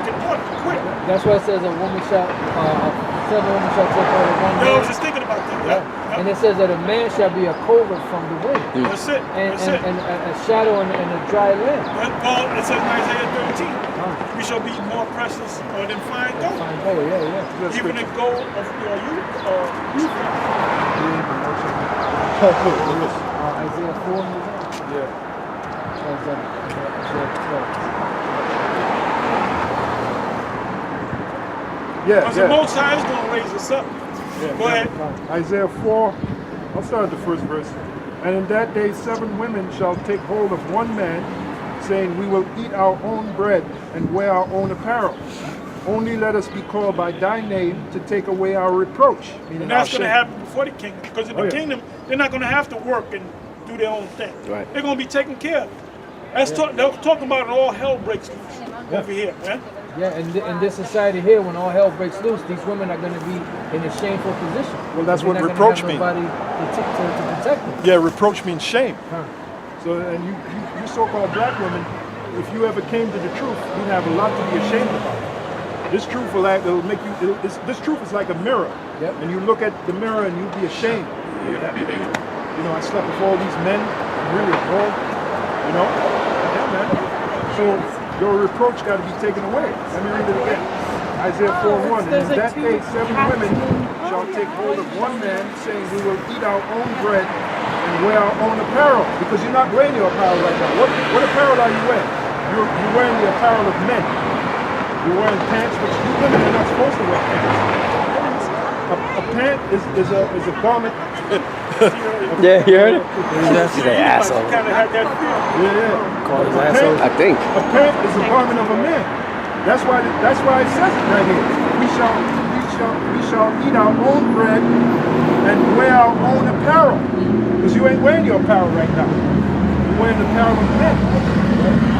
back in order, quick. That's why it says a woman shall, seven women shall take hold of one You know, I man. was just thinking about that. Yeah. And it says that a man shall be a covert from the wind. That's it. And, That's it. and a shadow in a dry land. Well, it says in Isaiah 13, we shall be more precious than fine gold. Fine gold, yeah. Even the gold of your youth. Isaiah 4. Yeah. Because the Most High is going to raise us up. Yeah. Go ahead. Isaiah 4, I'll start at the first verse. And in that day 7 women shall take hold of one man, saying, we will eat our own bread and wear our own apparel. Only let us be called by thy name to take away our reproach. And that's going to happen before the kingdom. Because in the kingdom, they're not going to have to work and do their own thing. Right. They're going to be taken care of. They're talking about all hell breaks loose over here, man. Yeah, and in this society here, when all hell breaks loose, these women are going to be in a shameful position. Well, that's what They're not reproach gonna means. have nobody to protect them. Yeah, reproach means shame. Huh. So, and you so-called black women, if you ever came to the truth, you'd have a lot to be ashamed about. This truth will make you. This truth is like a mirror, and you look at the mirror and you'd be ashamed. You know, I slept with all these men. I'm really a whore. You know, yeah, man. So your reproach got to be taken away. Let me read it again. Isaiah 4:1. And in that day 7 women shall take hold of one man, saying, we will eat our own bread and wear our own apparel. Because you're not wearing your apparel right now. What apparel are you wearing? You're wearing the apparel of men. You're wearing pants, which you women are not supposed to wear pants. A pant is a garment. Yeah, you heard it? He's an asshole. Kind of had that feel. Yeah. Call his asshole. I think. A pant is a garment of a man. That's why it says it right here. We shall eat our own bread and wear our own apparel. Because you ain't wearing your apparel right now. You're wearing the apparel of men.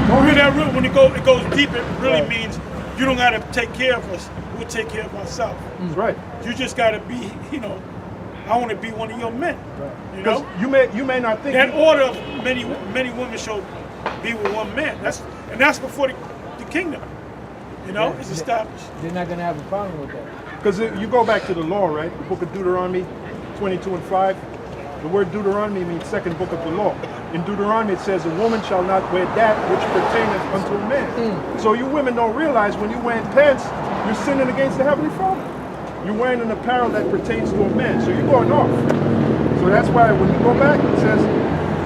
Don't hear that real when it goes deep, it really means you don't gotta take care of us. We'll take care of ourselves. That's right. You just gotta be, I want to be one of your men. Right. You know? You may not think that order of many women shall be with one man. That's before the kingdom. It's established. They're not going to have a problem with that. Because you go back to the law, right? The book of Deuteronomy 22:5. The word Deuteronomy means second book of the law. In Deuteronomy it says, a woman shall not wear that which pertaineth unto a man. So you women don't realize when you're wearing pants, you're sinning against the Heavenly Father. You're wearing an apparel that pertains to a man, so you're going off. So that's why when you go back, it says,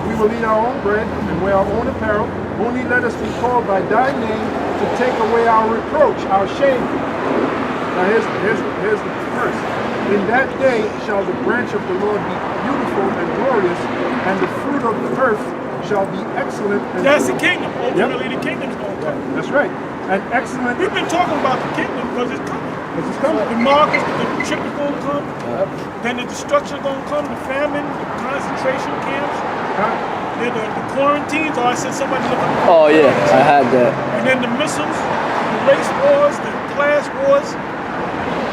we will eat our own bread and wear our own apparel. Only let us be called by thy name to take away our reproach, our shame. Now here's the verse. In that day shall the branch of the Lord be beautiful and glorious, and the fruit of the earth shall be excellent. That's the kingdom. Ultimately, the kingdom's going to come. That's right. And excellent. We've been talking about the kingdom because it's coming. It's coming. The markets, the trip is going to come. Then the destruction is going to come. The famine, the concentration camps. Then the quarantines. I said somebody look at. Oh yeah, I had that. And then the missiles, the race wars, the class wars,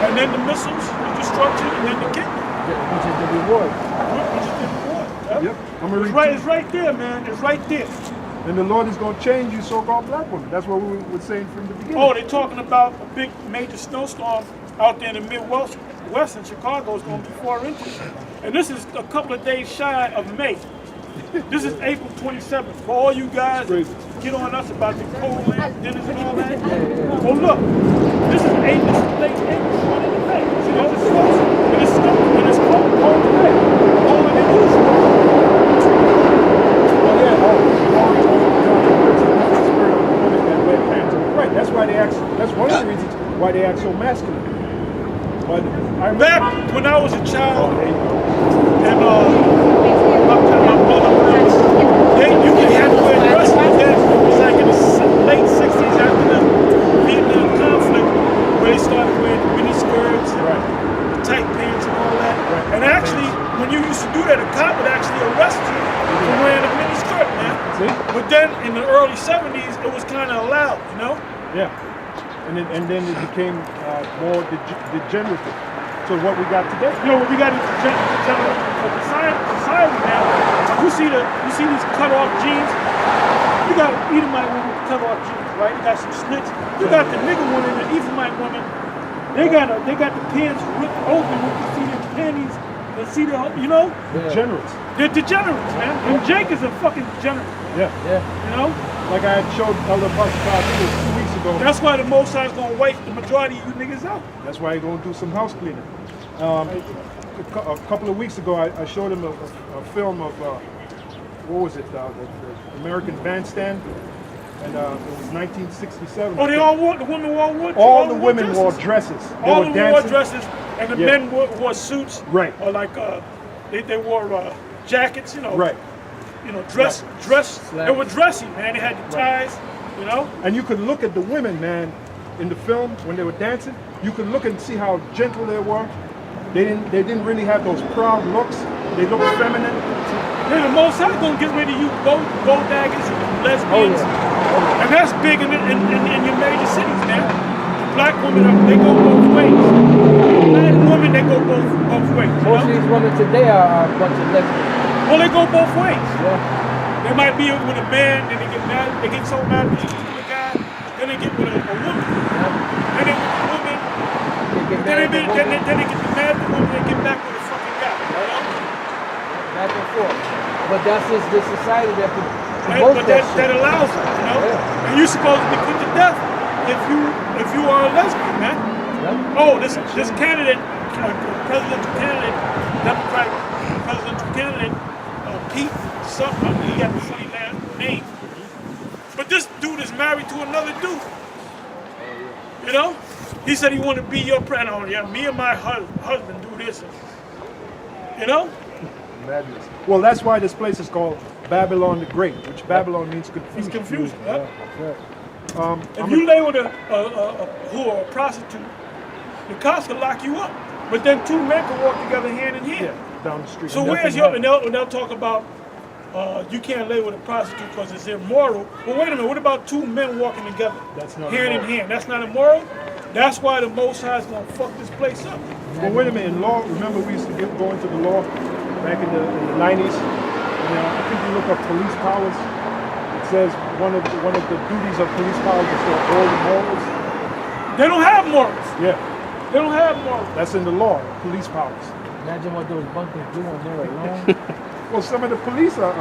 and then the missiles, the destruction, and then the kingdom. Which is the reward. Which is the reward. Yep. It's right there, man. It's right there. And the Lord is going to change you so-called black women. That's what we were saying from the beginning. Oh, they're talking about a big major snowstorm out there in the Midwest. In Chicago is going to be 4 inches. And this is a couple of days shy of May. This is April 27th. For all you guys that get on us about the cold lamp dinners and all that. Oh, look. This is late April, 1 in May. See, there's a snowstorm. And it's cold today. Colder than usual. Right, that's why they act. That's one of the reasons why they act so masculine. But back when I was a child, and my mother was, you could have to wear dresses. Then it was like in the late '60s after the Vietnam conflict, where they started wearing mini skirts and tight pants and all that. Right. And actually, when you used to do that, a cop would actually arrest you for wearing a mini skirt, man. See? But then in the early '70s, it was kind of allowed, Yeah. And then it became more degenerative. So what we got today? We got is society now. You see these cut off jeans. You You got Edomite women with cut off jeans, right? You got some slits. You got the nigga women, the Ephraimite women. They got the pants ripped open with you see their panties and see the you know. Degenerates. They're degenerates, man. And Jake is a fucking degenerate. Yeah. You know. Like I had showed Elder Pascal 2 weeks ago. That's why the Most High is gonna wipe the majority of you niggas out. That's why he's gonna do some house cleaning. A couple of weeks ago, I showed him a film of what was it? The American Bandstand, and it was 1967. Oh, they all wore the women all wore. All the women wore dresses. They All were of them wore dancing. dresses, and the men wore suits. Right. Or like they wore jackets, you know. Right. You know, dress. They were dressy, man. They had the ties, you know. And you could look at the women, man, in the film when they were dancing. You could look and see how gentle they were. They didn't really have those proud looks. They looked feminine. Then the Most High gonna get rid of you gold daggers, lesbians, and that's big in your major cities, man. Black women, they go both ways. Black women, they go both ways. Most of these women today are a bunch of lesbians. Well, they go both ways. Yeah. They might be with a man, then they get mad. They get so mad with a guy, then they get with a woman. Then they with the woman. Then they get mad at the woman. They get back with a fucking guy. You know? Back and forth. But that's just the society that But that allows it, you know. Yeah. And you're supposed to be put to death if you are a lesbian, man. Yeah. Oh, this candidate, presidential candidate, Democratic presidential candidate, Pete something. He got a funny name. But this dude is married to another dude. You know? He said he wanted to be your president. Oh, yeah, me and my husband do this. You know? Madness. Well, that's why this place is called Babylon the Great, which Babylon means confusion. It's confusing. Yeah. If you lay with a whore or a prostitute, the cops can lock you up. But then two men can walk together hand in hand. Yeah, down the street. So And where's nothing your, happens. and they'll talk about you can't lay with a prostitute because it's immoral. But wait a minute, what about two men walking together? That's not hand immoral. in hand. That's not immoral? That's why the Most High is going to fuck this place up. Well, wait a minute. In law, remember we used to go into the law back in the 90s? And, I think you look up police powers. It says one of the duties of police powers is to uphold the morals. They don't have morals. Yeah, They don't have morals. that's in the law, police powers. Imagine what those bunkers do when they're alone. Well, some of the police are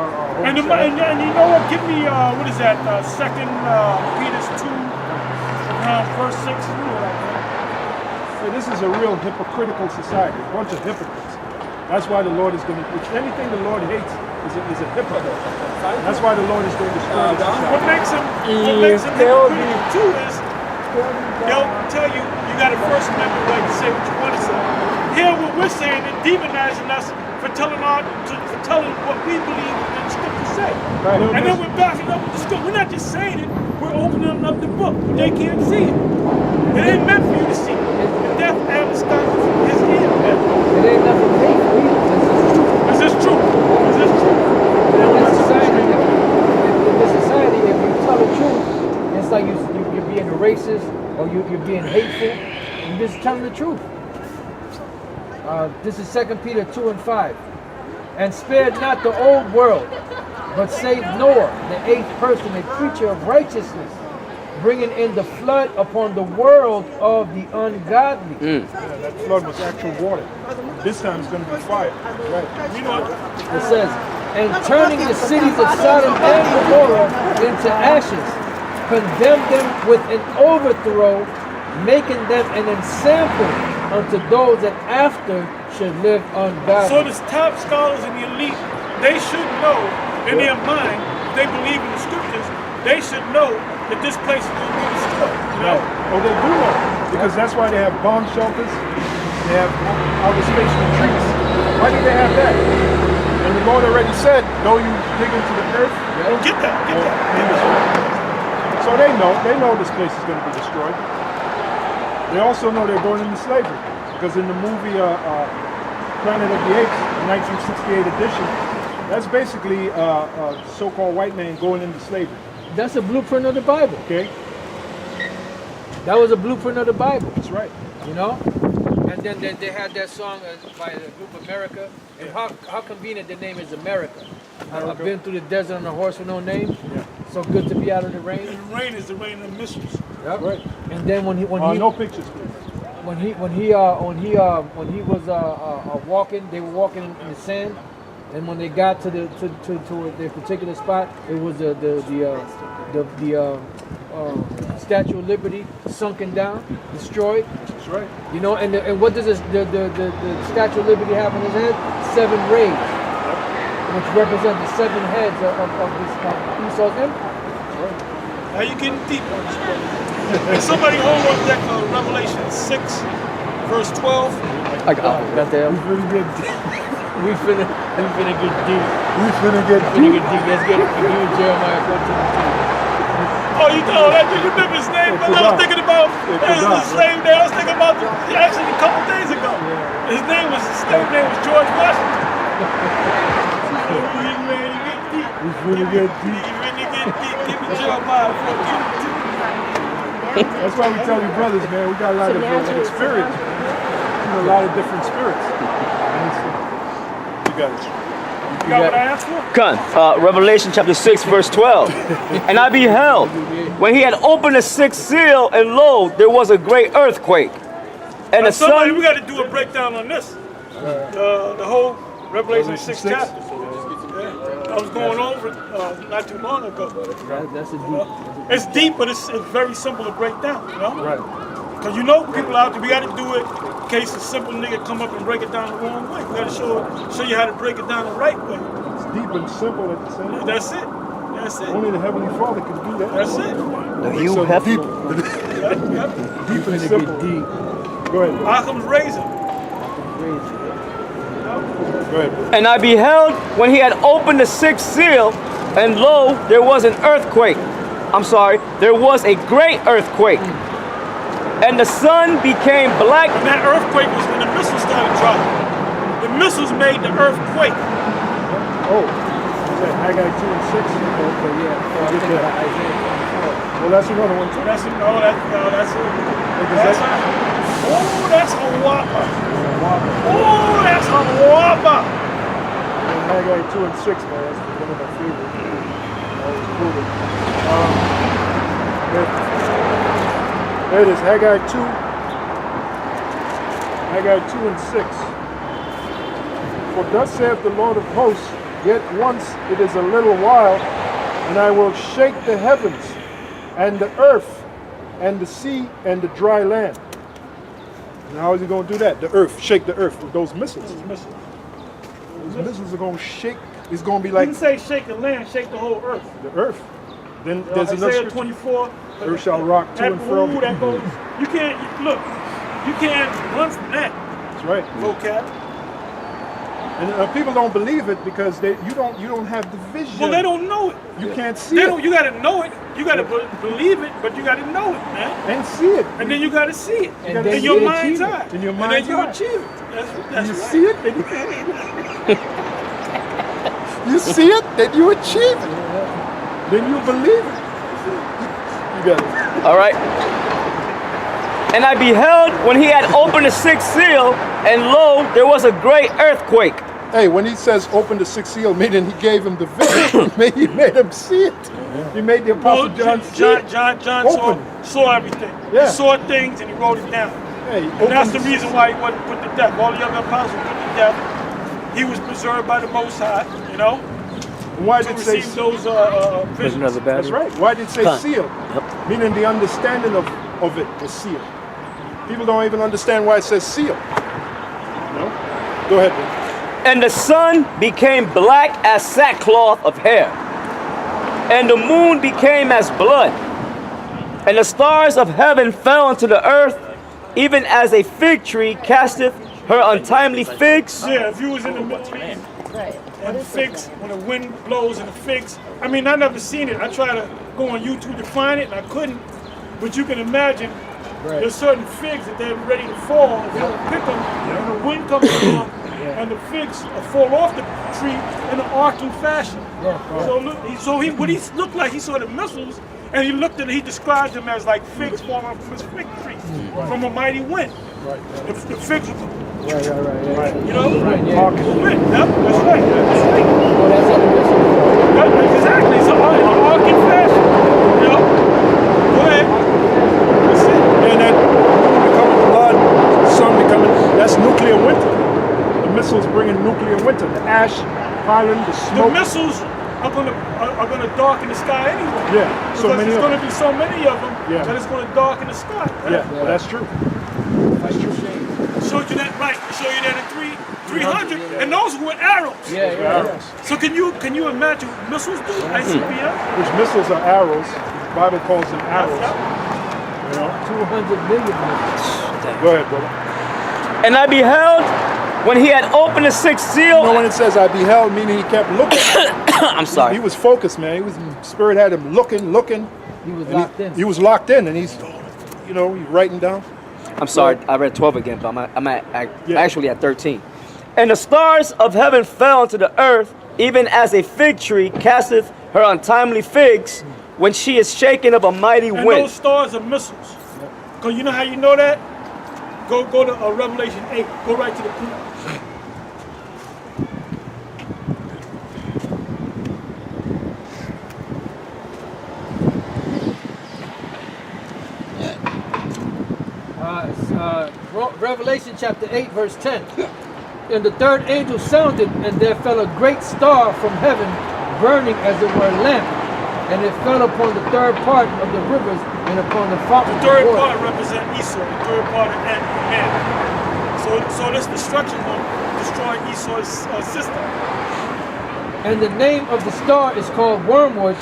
And you know what? Give me, what is that? 2 Peter 2, verse 6. You know that, man. So this is a real hypocritical society, a bunch of hypocrites. That's why the Lord is going to, if anything the Lord hates is a hypocrite. That's why the Lord is going to destroy this society. What makes them hypocritical too is they'll tell you got a First Amendment right to say what you want to say. Here, what we're saying is demonizing us for telling what we believe that the scriptures say. Right. And then we're backing up with the scripture. We're not just saying it, we're opening up the book. They can't see it. It ain't meant for you to see it. The death and the sky is here. It ain't nothing hateful either. This is true. This is true. In this society, if you tell the truth, it's like you're being racist or you're being hateful. You're just telling the truth. This is 2 Peter 2 and 5. And spared not the old world, but saved Noah, the eighth person, a creature of righteousness, bringing in the flood upon the world of the ungodly. Yeah, that flood was actual water. This time it's going to be fire. Right. You know, It says, and turning the cities of Sodom and Gomorrah into ashes, condemned them with an overthrow, making them an ensample unto those that after should live ungodly. so the top scholars and the elite, they should know in their mind, if they believe in the scriptures, they should know that this place is going to be destroyed. You know? Oh, they do know. Because that's why they have bomb shelters. They have outer space retreats. Why do they have that? And the Lord already said, though you dig into the earth, Get that. so they know this place is going to be destroyed. They also know they're going into slavery. Because in the movie Planet of the Apes, the 1968 edition, that's basically a so-called white man going into slavery. That's a blueprint of the Bible. Okay? That was a blueprint of the Bible. That's right. You know? And then they had that song by the group America. And how convenient the name is America. I've been through the desert on a horse with no name. Yeah. So good to be out of the rain. And the rain is the rain of missiles. Yep. Right. And then when he No pictures, please. when he was walking, they were walking in the sand, and when they got to their particular spot, it was the Statue of Liberty sunken down, destroyed. That's right. You know, and what does the Statue of Liberty have on his head? 7 rays, which represent the 7 heads of Esau's empire. Now you're getting deep on this, brother. Somebody hold up that Revelation 6, verse 12. I got that. We finna get deep. We finna get deep. We finna get Finna deep. get deep. Let's get Jeremiah 14:2. Oh, you remember his name? I was thinking about the slave day. I was thinking about actually a couple days ago. His slave name was George Washington. We finna get deep. Give me Jeremiah 14:2. That's why we tell you brothers, man, we got a lot of experience. A lot of different spirits. You got it. You got what I asked for? Con, Revelation chapter 6, verse 12. And I beheld, when he had opened the 6th seal, and lo, there was a great earthquake. And the Somebody, we sun... got to do a breakdown on this. The whole Revelation 6 chapter. I was going over it not too long ago. That's a deep. It's deep, but it's very simple to break down, you know? Right. Because you know people out there, we got to do it in case a simple nigga come up and break it down the wrong way. We got to show you how to break it down the right way. It's deep and simple at the same time. That's it. That's it. Only the Heavenly Father can do that. That's it. You So have deep. Yep. Deep and Finna simple. get deep. Go ahead. Occam's razor. Go ahead. And I beheld, when he had opened the 6th seal, and lo, there was an earthquake. There was a great earthquake. And the sun became black. And that earthquake was when the missiles started dropping. The missiles made the earthquake. Oh, is that Haggai 2 and 6? Okay, yeah. So I think Isaiah 24. Well, that's another one too. That's it. No, that's it. That's That's a whopper. Oh, that's a whopper. Haggai 2 and 6, man. That's one of my favorites. Always cool. There it is, Haggai 2. Haggai 2 and 6. For thus saith the Lord of hosts, yet once it is a little while, and I will shake the heavens, and the earth, and the sea, and the dry land. And how is he going to do that? The earth, shake the earth with those missiles. Those missiles are going to shake. It's going to be You like didn't say shake the land, shake the whole earth. the earth. Then there's another Isaiah scripture. 24. Earth shall rock to and fro. Ooh, that goes. You can't run from that That's right. vocab. And people don't believe it because you don't have the vision. Well, they don't know it. You can't see They it. don't. You got to know it. You got to believe it, but you got to know it, man. And see it. And then you got to see it And in then your you mind's achieve it. eye. In your and mind's then you eye. achieve it. That's You right. see it, then you see it, then you achieve it. Then you believe it. You got it. All right. And I beheld, when he had opened the 6th seal, and lo, there was a great earthquake. Hey, when he says open the 6th seal, meaning he gave him the vision. He made him see it. He made the Apostle John see it. John Open. saw everything. Yeah. He saw things and he wrote it down. Hey, And that's open the reason why he wasn't put to death. All the other apostles put to death. He was preserved by the Most High, you know, Why to did it say receive those visions. That's right. Why did it say Huh. seal? Meaning the understanding of it was seal. People don't even understand why it says seal. No? Go ahead, Ben. And the sun became black as sackcloth of hair, and the moon became as blood, and the stars of heaven fell unto the earth, even as a fig tree casteth her untimely figs. Yeah, if you was in the Middle East and the figs, when the wind blows and the figs, I mean, I never seen it. I tried to go on YouTube to find it and I couldn't. But you can imagine there's certain figs that they're ready to fall. If you don't pick them and the wind comes along and the figs fall off the tree in an arcing fashion. So look, what he looked like, he saw the missiles and he looked at it, he described them as like figs falling from his fig tree from a mighty wind. The figs were Right. you know? Right, yeah. The wind, yep, that's right. That's right. Oh, that's how the missile. That's Exactly. It's an arc in fashion. You know? Go ahead. That's it. And that becoming blood, sun becoming, that's nuclear winter. The missiles bringing nuclear winter. The ash, piling, the The smoke. missiles are gonna darken the sky anyway. Yeah, so Because many there's of gonna them. be so many of them Yeah. that it's gonna darken the sky. Right? Yeah, well, that's true. That's true. Showed you that right. Show you that in 300, and those were arrows. Yeah, yeah. Arrows. So can you imagine what missiles do? ICBM. Which missiles are arrows. The Bible calls them arrows. Yeah. You know? 200 million missiles. Go ahead, brother. And I beheld when he had opened the sixth seal. You know when it says I beheld, meaning he kept looking. I'm sorry. He was focused, man. He was Spirit had him looking. He was And locked in. He was locked in, and he's, you know, he's writing down. I'm sorry, I read 12 again, but I'm Yeah. actually at 13. And the stars of heaven fell to the earth, even as a fig tree casteth her untimely figs when she is shaken of a mighty And wind. those stars are missiles. Cause you know how you know that? Go to Revelation 8. Go right to the point. Revelation chapter 8, verse 10. And the third angel sounded, and there fell a great star from heaven, burning as it were a lamp. And it fell upon the third part of the rivers and upon the fountains The third of water. part represents Esau. The third part is man. So this destruction will destroy Esau's system. And the name of the star is called Wormwood,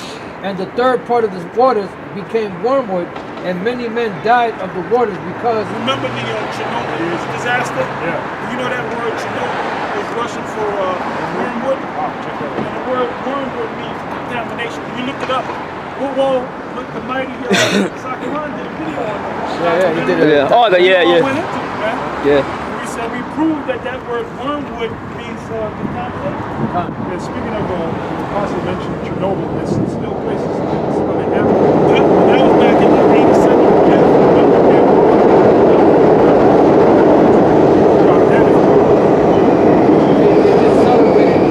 and the third part of the waters became wormwood, and many men died of the waters because Remember the Chernobyl disaster? Yeah. You know that word Chernobyl is Russian for wormwood? And the word wormwood means contamination. You look it up. Whoa, look, the mighty Sakaran did a video on that. Yeah, he did it. Yeah. Oh, yeah, We all yeah, went into it, man. yeah. We said we proved that word wormwood means contamination. Yeah, speaking of, the apostle mentioned Chernobyl, there's still places that's still in heaven. That was back in like 87. About that, They just celebrated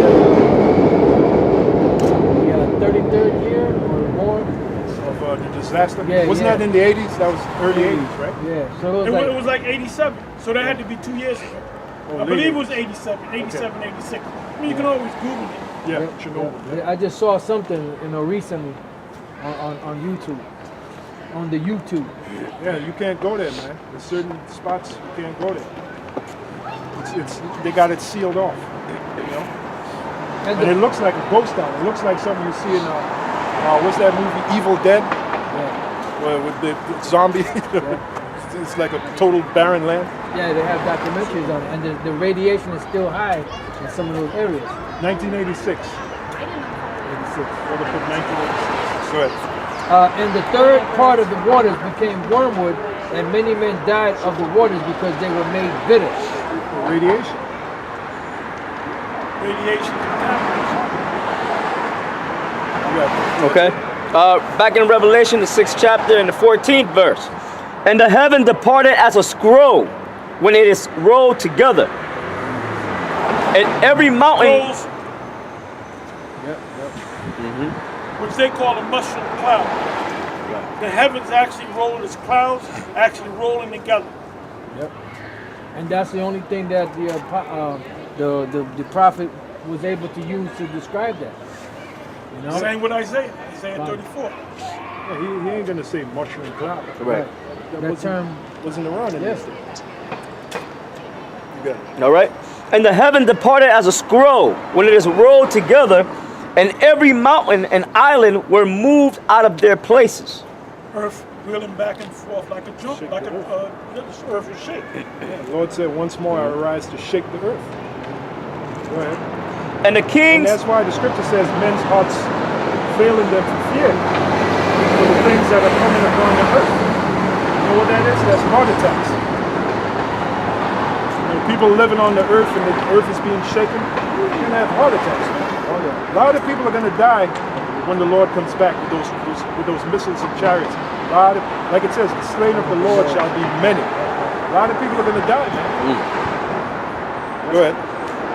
the 33rd year or more. of the disaster. Yeah, Wasn't yeah. that in the 80s? That was early 80s, right? Yeah, so It was like 87, so that had to be 2 years ago. I later. believe it was 87, 86. I mean, you can always Google it. Yeah, Yep, Chernobyl. I just saw something, recently on YouTube, on the YouTube. Yeah, you can't go there, man. There's certain spots you can't go there. They got it sealed off. You know? And And it looks like a ghost town. It looks like something you see in what's that movie, Evil Dead? yeah, Where with the zombie. It's like a total barren land. yeah, they have documentaries on it, and the radiation is still high in some of those areas. 1986. 86. Brother put 1986. Go ahead. And the third part of the waters became wormwood, and many men died of the waters because they were made bitter. Radiation. Radiation contamination. You got Okay. Back in Revelation, the 6th chapter and the 14th verse. And the heaven departed as a scroll when it is rolled together. And every mountain. Rolls, which they call a mushroom cloud. The heavens actually roll as clouds, actually rolling together. Yep. And that's the only thing that the prophet was able to use to describe that. You know? Same with Isaiah 34. Yeah, he ain't gonna say mushroom cloud. Right. That term, wasn't around in yes. this day. You got it. All right. And the heaven departed as a scroll when it is rolled together, and every mountain and island were moved out of their places. Earth reeling back and forth like a jump, Shake like the this earth will shake. The Lord said, once more I arise to shake the earth. Go ahead. And the And kings. that's why the scripture says men's hearts failing them for fear for the things that are coming upon the earth. You know what that is? That's heart attacks. You know, people living on the earth and the earth is being shaken, you're going to have heart attacks. A lot of people are going to die when the Lord comes back with those missiles and chariots. A lot of, like it says, the slain of the Lord shall be many. A lot of people are going to die, man. Go ahead.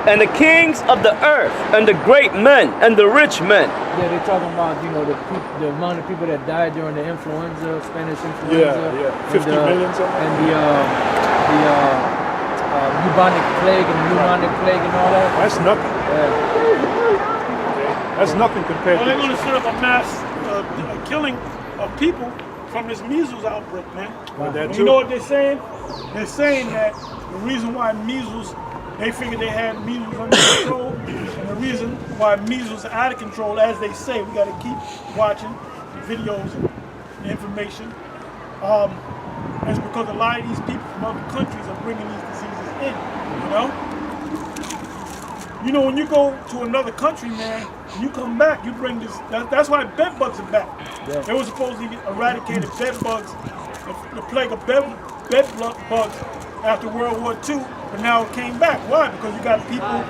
and the kings of the earth, and the great men, and the rich men. Yeah, they're talking about, you know, the amount of people that died during the influenza, Spanish influenza. Yeah. 50 million something. And the bubonic plague and pneumonic plague and all that. That's nothing. Yeah. That's nothing compared Well, to they're going this. to set up a mass killing of people from this measles outbreak, man. That You too. know what they're saying? They're saying that the reason why measles, they figured they had measles under control, and the reason why measles are out of control, as they say, we got to keep watching videos and information, is because a lot of these people from other countries are bringing these diseases in, you know? You know, when you go to another country, man, you come back, you bring this. That's why bed bugs are back. Yeah. They were supposed to eradicate bed bugs, the plague of bed bugs after World War II, but now it came back. Why? Because you got people I'm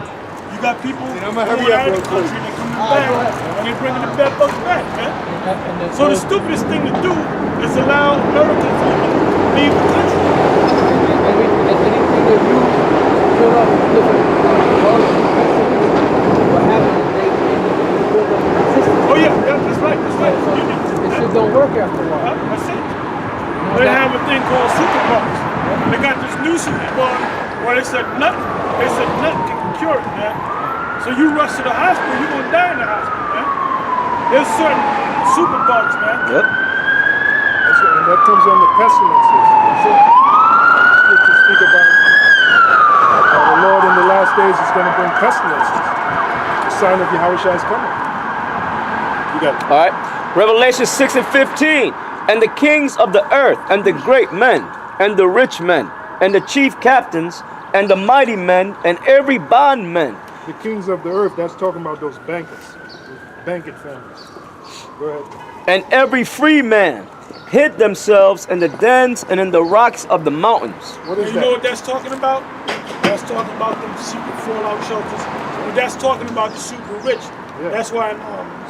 gonna going hurry up out of real the quick. country and they're coming back and they're bringing the bed bugs back, man. And So the stupidest thing to do is allow Americans to leave the country. anything that you put up different what happened is they build up resistance. Oh yeah, that's right. So it shit don't work after a while. That's it. They have a thing called superbugs. They got this new superbug where they said nothing can cure it, man. So you rush to the hospital, you're gonna die in the hospital, man. There's certain superbugs, man. Yep. And that comes under pestilences. Scriptures speak about the Lord in the last days is going to bring pestilences. The sign of Yahushua is coming. You got it. All right. Revelation 6 and 15. And the kings of the earth, and the great men, and the rich men, and the chief captains, and the mighty men, and every bondman. The kings of the earth, that's talking about those bankers, those banquet families. Go ahead. And every free man hid themselves in the dens and in the rocks of the mountains. What is You know what that? that's talking about? That's talking about them secret fallout shelters. But that's talking about the super rich. Yeah. That's why in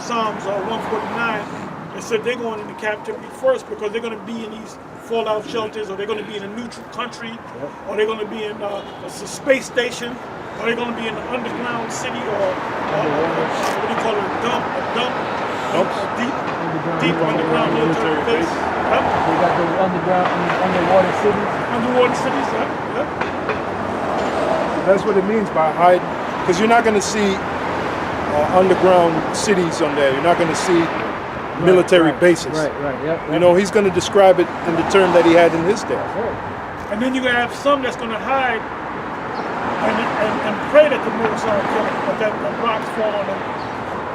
Psalms 149, it said they're going into captivity first because they're going to be in these fallout shelters, or they're going to be in a neutral country, or they're going to be in a space station, or they're going to be in an underground city, or what do you call it, a dump, Dumps? deep underground military base. Yep. They got those underwater cities. Underwater cities, yep. That's what it means by hiding. Because you're not going to see underground cities on there. You're not going to see military bases. Right, yep. You know, he's going to describe it in the term that he had in his day. And then you're going to have some that's going to hide and pray that the Mozart kill them, or that the rocks fall on them,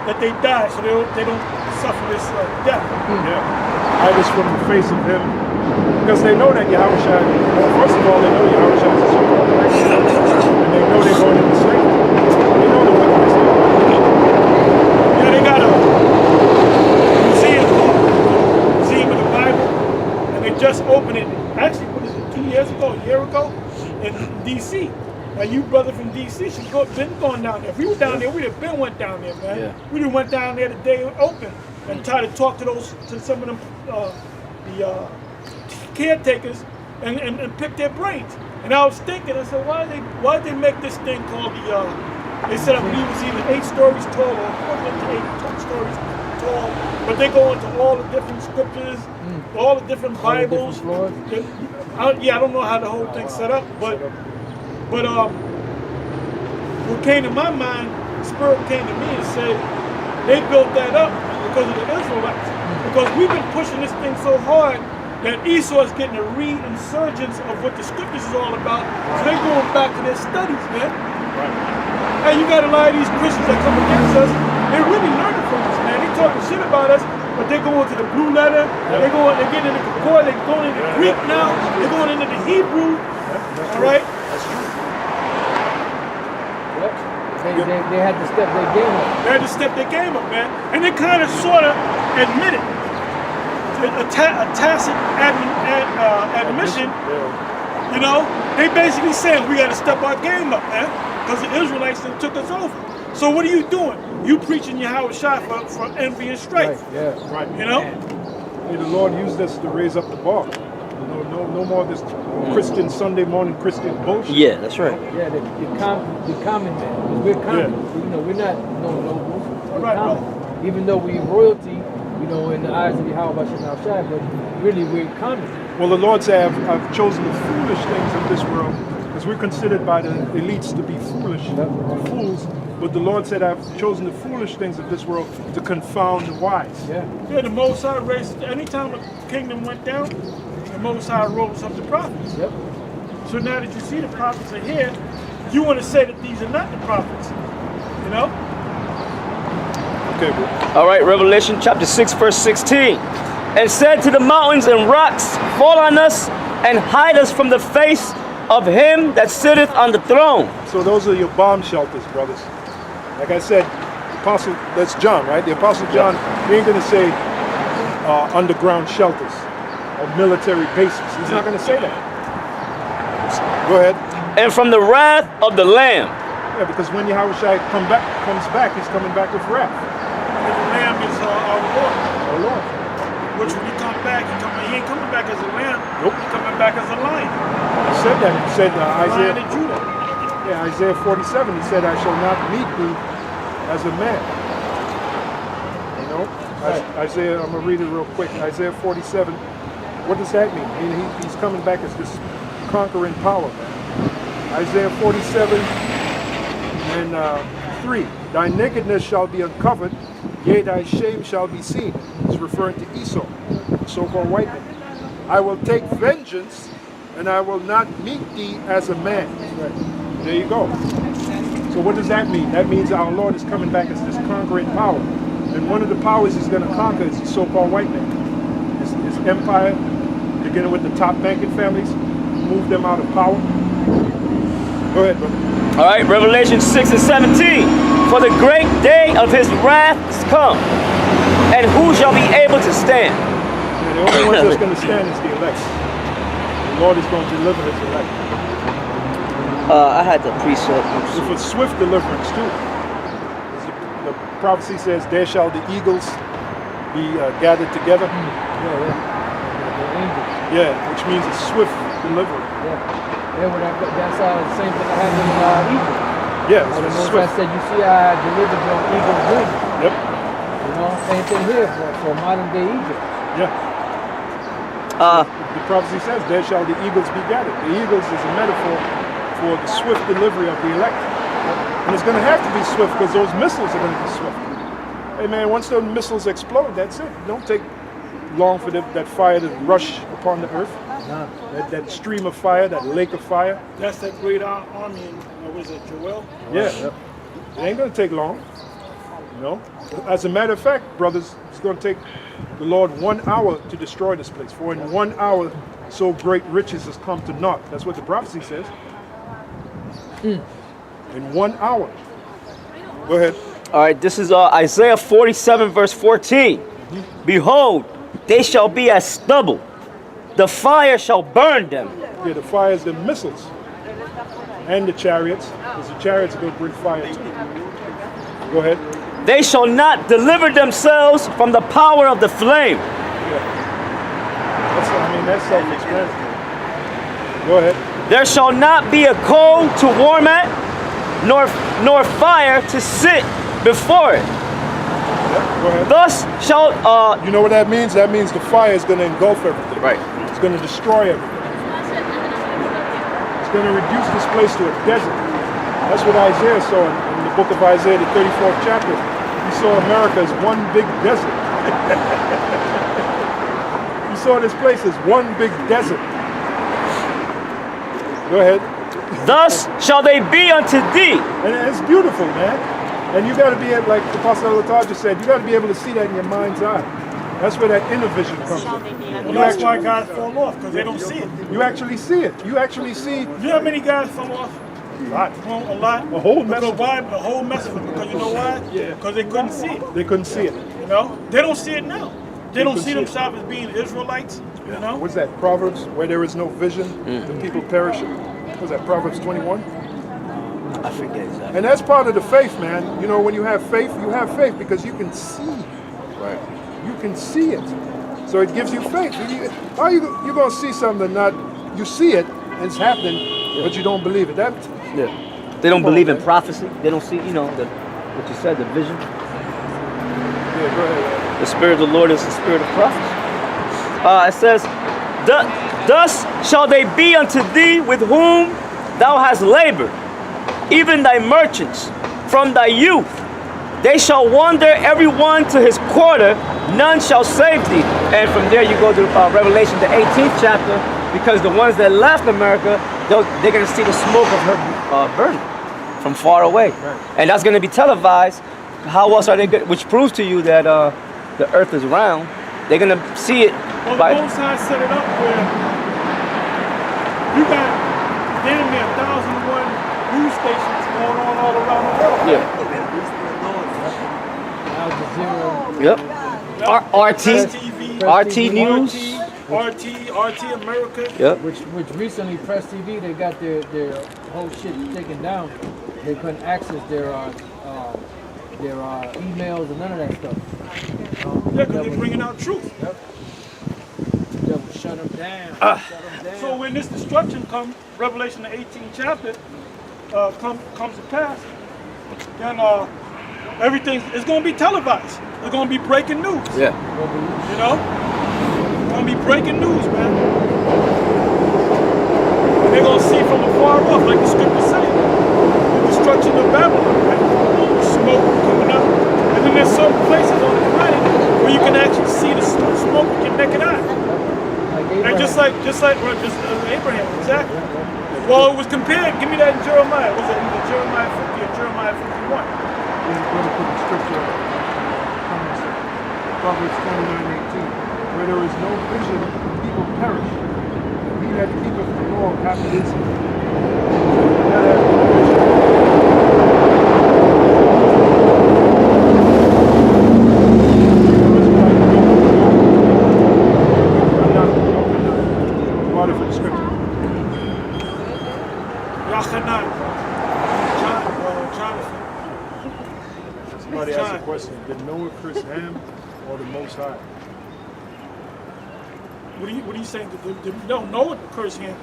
that they die so they don't suffer this death. Yeah. Hide us from the face of him. Because they know that Yahushua, well, first of all, they know Yahushua is a super. And they know they're going into slavery. They know the wickedness of the Yeah, they got a museum of the Bible, and they just opened it. Actually, what is it? 2 years ago, a year ago, in D.C. Now, you brother from D.C. should been going down there. If we were down there, we'd have been went down there, man. Yeah. We done went down there the day it opened and tried to talk to some of them the caretakers and pick their brains. And I was thinking, I said, why did they make this thing called they said I believe it was either 8 stories tall or equivalent to 8 stories tall. But they go into all the different scriptures, all the different All the Bibles. different floors? I don't know how the whole thing's set up, but what came to my mind, Spirit came to me and said they built that up because of the Israelites. Because we've been pushing this thing so hard that Esau is getting a re-insurgence of what the scriptures is all about. So they're going back to their studies, man. And you got a lot of these Christians that come against us, they're really learning from us, man. They talking shit about us, but they're going to the blue letter, they're getting into Concord, they're going into Greek now, they're going into the Hebrew. All right? They had to step their game up. They had to step their game up, man. And they kind of sort of admit it. A tacit admission, you know, they basically saying we got to step our game up, man, because the Israelites then took us over. So what are you doing? You preaching Yahushua for envy and strife. Right, yeah. Right. You know? May the Lord use this to raise up the bar. No No more this Christian Sunday morning Christian bullshit. Yeah, that's right. Yeah, the common man. 'Cause we're common. You know, we're not no nobles. We're Right, common. Even though we're royalty, you know, in the eyes of Yahweh Shem Shai, but really we're common. Well, the Lord said, I've chosen the foolish things of this world, because we're considered by the elites to be foolish, fools. But the Lord said, I've chosen the foolish things of this world to confound the wise. Yeah. Yeah, the Most High raised, anytime the kingdom went down, the Most High rose up the prophets. Yep. So now that you see the prophets are here, you want to say that these are not the prophets. You know? Okay, bro. All right, Revelation chapter 6, verse 16. And said to the mountains and rocks, fall on us and hide us from the face of him that sitteth on the throne. So those are your bomb shelters, brothers. Like I said, Apostle, that's John, right? The Apostle John, he ain't going to say underground shelters or military bases. He's not going to say that. Go ahead. And from the wrath of the Lamb. Yeah, because when Yahweh Shai comes back, he's coming back with wrath. And the Lamb is our Lord. Our Lord. Which when he come back, he ain't coming back as a lamb. Nope. He's coming back as a lion. He said that. He said Lion Isaiah. of Judah. Yeah, Isaiah 47, he said, I shall not meet thee as a man. You know? Isaiah, I'm going to read it real quick. Isaiah 47, what does that mean? I mean, he's coming back as this conquering power, man. Isaiah 47 and 3. Thy nakedness shall be uncovered, yea, thy shame shall be seen. He's referring to Esau, the so-called white man. I will take vengeance, and I will not meet thee as a man. There you go. So what does that mean? That means our Lord is coming back as this conquering power. And one of the powers he's going to conquer is the so-called white man. His empire, beginning with the top banking families, move them out of power. Go ahead, brother. All right, Revelation 6 and 17. For the great day of his wrath is come, and who shall be able to stand? Yeah, the only ones that's going to stand is the elect. The Lord is going to deliver his elect. I had the precept. With a swift deliverance too. The prophecy says, there shall the eagles be gathered together. The angels. Yeah, which means a swift delivery. Yeah. That's the same thing that happened in Egypt. Yeah, The it's Most swift. High said, you see how I delivered your eagle's wing. Yep. You know, same thing here for modern day Egypt. Yeah. The prophecy says, there shall the eagles be gathered. The eagles is a metaphor for the swift delivery of the elect. And it's going to have to be swift because those missiles are going to be swift. Hey man, once those missiles explode, that's it. It don't take long for that fire to rush upon the earth. That stream of fire, that lake of fire. That's that great army in, what was it, Joel? Yeah. It ain't going to take long. You know? As a matter of fact, brothers, it's going to take the Lord 1 hour to destroy this place. For in 1 hour, so great riches has come to naught. That's what the prophecy says. In 1 hour. Go ahead. All right, this is Isaiah 47, verse 14. Behold, they shall be as stubble. The fire shall burn them. Yeah, the fire is the missiles. And the chariots. Because the chariots are going to bring fire too. Go ahead. They shall not deliver themselves from the power of the flame. That's self-explanatory. Go ahead. There shall not be a coal to warm at, nor fire to sit before it. Go ahead. Thus shall You know what that means? That means the fire is going to engulf everything. right. It's going to destroy everything. It's going to reduce this place to a desert. That's what Isaiah saw in the book of Isaiah, the 34th chapter. He saw America as one big desert. He saw this place as one big desert. Go ahead. Thus shall they be unto thee. And it's beautiful, man. And you got to be able, like the Apostle Latar just said, you got to be able to see that in your mind's eye. That's where that inner vision comes in. Well, that's why guys fall off, because they don't see it. You actually see it. You actually see You know how many guys fall off? a lot. Well, a lot. A whole mess Because of why? A whole mess of it. Because you know why? Yeah. Because they couldn't see it. They couldn't see it. You know? They don't see it now. They don't couldn't see see it. themselves as being Israelites. You know? What's that? Proverbs, where there is no vision, the people perish. What's that? Proverbs 21? I forget exactly. And that's part of the faith, man. You know, when you have faith because you can see. Right. You can see it. So it gives you faith. How you gonna see something that you see it and it's happening, but you don't believe it? That Yeah. They don't Come on, believe in man. prophecy. They don't see, you know, what you said, the vision. yeah, go ahead. The spirit of the Lord is the spirit of prophecy. It says, thus shall they be unto thee with whom thou hast labored, even thy merchants from thy youth. They shall wander every one to his quarter, none shall save thee. And from there you go to Revelation, the 18th chapter, because the ones that left America, they're going to see the smoke of her burning from far away. And that's going to be televised. How else are they going, which proves to you that the earth is round. They're going to see it Well, by... both sides set it up where you got damn near 1,001 news stations going on all around the world. Yeah. Al Jazeera. Yep. RT. TV, RT News. RT America. Yep. Which recently Press TV, they got their whole shit taken down. They couldn't access their emails and none of that stuff. Yeah, because they're bringing out truth. Yep. Devil shut them down. Shut them down. So when this destruction comes, Revelation the 18th chapter comes to pass, then everything is going to be televised. It's going to be breaking news. Yeah. You know? It's going to be breaking news, man. And they're going to see from afar off, like the scripture says, the destruction of Babylon, right? The smoke coming up. And then there's some places on the planet where you can actually see the smoke with your naked eye. And just like Abraham, exactly. Well, it was compared, give me that in Jeremiah. Was it either Jeremiah 50 or Jeremiah 51? We're going to put the scripture comments there. Proverbs 29:18. Where there is no vision, people perish. And he that keepeth the law, happy is he. That has no vision. I'm not. Water for the scripture. Yochanan. Jonathan. Somebody asked a question. Did Noah curse Ham or the Most High? What are you saying? No, Noah cursed Ham.